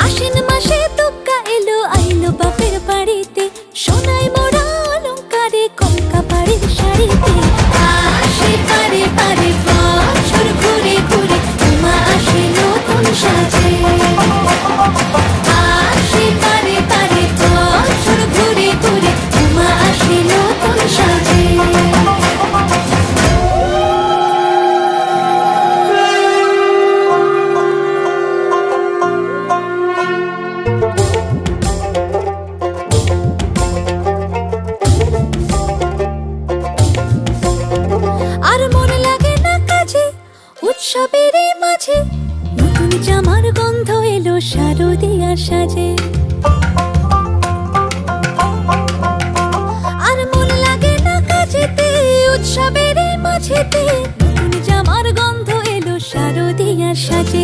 আশ্বিন মাসে তুক্কা এলো আইলো বাপের বাড়িতে, সোনায় মোড়া অলংকারে কলকা বাড়ির শাড়িতে। আসে পারে পারে বছর ঘুরে ঘুরে, উমা আসে নতুন সাজে। আসে পারে পারে বছর ঘুরে ঘুরে, উমা আসে নতুন সাজে। আর মন লাগে না কাজে উৎসবের মাঝে, নতুন জামার গন্ধ এলো শারদিয়ার সাজে। আর মন লাগে না কাজেতে উৎসবের মাঝেতে, নতুন জামার গন্ধ এলো শারদিয়ার সাজে।